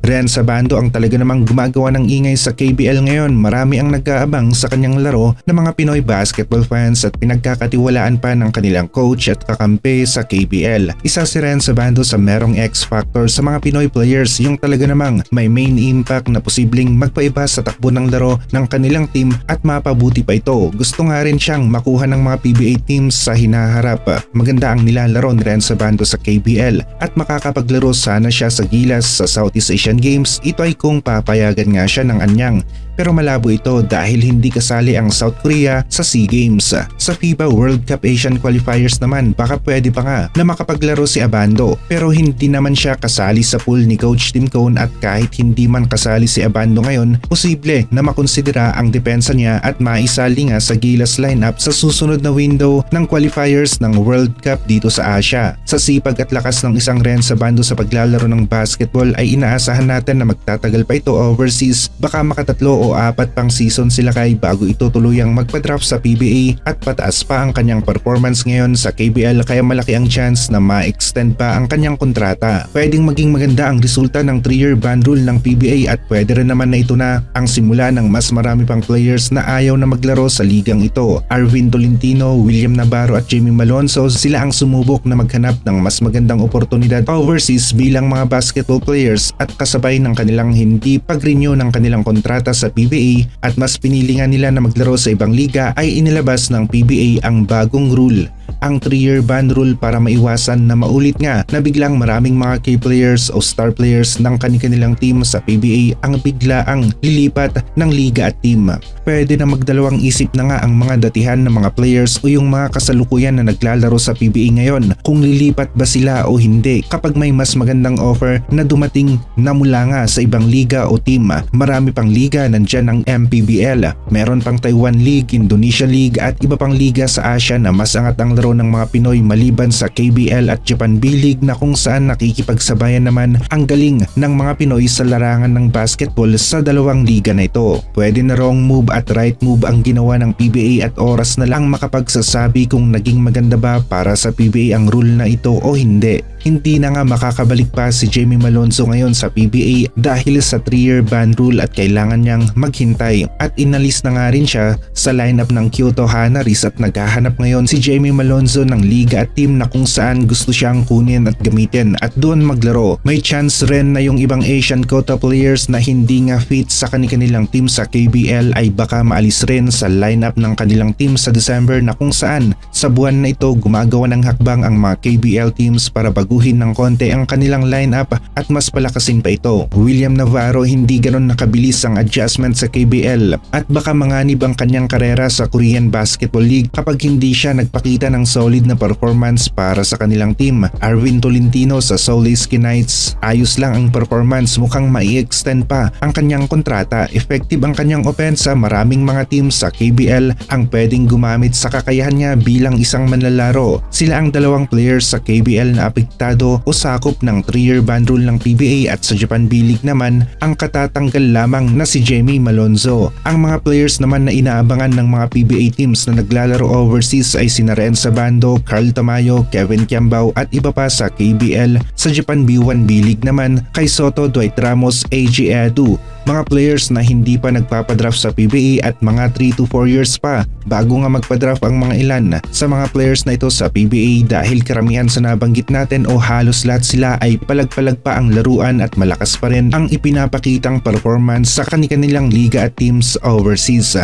Ren Sabando ang talaga namang gumagawa ng ingay sa KBL ngayon. Marami ang nag-aabang sa kanyang laro ng mga Pinoy basketball fans at pinagkakatiwalaan pa ng kanilang coach at kakampi sa KBL. Isa si Ren Sabando sa merong X-factor sa mga Pinoy players, yung talaga namang may main impact na posibleng magpaiba sa takbo ng laro ng kanilang team at mapabuti pa ito. Gusto nga rin siyang makuha ng mga PBA teams sa hinaharap. Maganda ang nilalaro ni Ren Sabando sa KBL at makakapaglaro sana siya sa Gilas sa Southeast Asian Games. Ito ay kung papayagan nga siya ng anyang. Pero malabo ito dahil hindi kasali ang South Korea sa SEA Games. Sa FIBA World Cup Asian Qualifiers naman, baka pwede pa nga na makapaglaro si Abando, pero hindi naman siya kasali sa pool ni Coach Tim Cone at kahit hindi man kasali si Abando ngayon, posible na makonsidera ang depensa niya at maisali nga sa Gilas lineup sa susunod na window ng qualifiers ng World Cup dito sa Asia. Sa sipag at lakas ng isang Ren Sabando sa paglalaro ng basketball ay inaasahan natin na magtatagal pa ito overseas, baka makatatlo o 4 pang season sila kay bago ito tuluyang magpa-draft sa PBA at pataas pa ang kanyang performance ngayon sa KBL kaya malaki ang chance na ma-extend pa ang kanyang kontrata. Pwedeng maging maganda ang resulta ng 3-year ban rule ng PBA at pwede rin naman na ito na ang simula ng mas marami pang players na ayaw na maglaro sa ligang ito. Arvin Tolentino, William Navarro at Jamie Malonzo, sila ang sumubok na maghanap ng mas magandang oportunidad overseas bilang mga basketball players at kasabay ng kanilang hindi pag-renew ng kanilang kontrata sa PBA at mas pinili nga nila na maglaro sa ibang liga ay inilabas ng PBA ang bagong rule, ang 3-year ban rule para maiwasan na maulit nga na biglang maraming mga key players o star players ng kanilang team sa PBA ang biglaang lilipat ng liga at team. Pwede na magdalawang isip na nga ang mga datihan ng mga players o yung mga kasalukuyan na naglalaro sa PBA ngayon kung lilipat ba sila o hindi kapag may mas magandang offer na dumating na mula nga sa ibang liga o team. Marami pang liga, nandyan ang MPBL, meron pang Taiwan League, Indonesia League at iba pang liga sa Asia na mas angat ang laro ng mga Pinoy maliban sa KBL at Japan B-League na kung saan nakikipagsabayan naman ang galing ng mga Pinoy sa larangan ng basketball sa dalawang liga na ito. Pwede na wrong move at right move ang ginawa ng PBA at oras na lang makapagsasabi kung naging maganda ba para sa PBA ang rule na ito o hindi. Hindi na nga makakabalik pa si Jamie Malonzo ngayon sa PBA dahil sa 3-year ban rule at kailangan niyang maghintay at inalis na nga rin siya sa lineup ng Kyoto Hanaris at naghahanap ngayon si Jamie Malonzo ng liga at team na kung saan gusto siyang kunin at gamitin at doon maglaro. May chance rin na yung ibang Asian quota players na hindi nga fit sa kanilang team sa KBL ay baka maalis rin sa lineup ng kanilang team sa December na kung saan sa buwan na ito gumagawa ng hakbang ang mga KBL teams para baguhin ng konti ang kanilang lineup at mas palakasin pa ito. William Navarro hindi ganon nakabilis ang adjustment sa KBL at baka manganib ang kanyang karera sa Korean Basketball League kapag hindi siya nagpakita ng solid na performance para sa kanilang team. Arvin Tolentino sa Solisky Knights, ayos lang ang performance, mukhang mai-extend pa ang kanyang kontrata. Effective ang kanyang opensa, maraming mga teams sa KBL ang pwedeng gumamit sa kakayahan niya bilang isang manlalaro. Sila ang dalawang players sa KBL na apektado o sakop ng 3-year ban rule ng PBA at sa Japan B-League naman ang katatanggal lamang na si Jamie Malonzo. Ang mga players naman na inaabangan ng mga PBA teams na naglalaro overseas ay sina Ren Sabando, Carl Tamayo, Kevin Kiambao at iba pa sa KBL. Sa Japan B1 B-League naman kay Soto, Dwight Ramos, AJ Edu. Mga players na hindi pa nagpapadraft sa PBA at mga 3 to 4 years pa bago nga magpadraft ang mga ilan sa mga players na ito sa PBA dahil karamihan sa nabanggit natin o halos lahat sila ay palag-palag pa ang laruan at malakas pa rin ang ipinapakitang performance sa kanilang liga at teams overseas.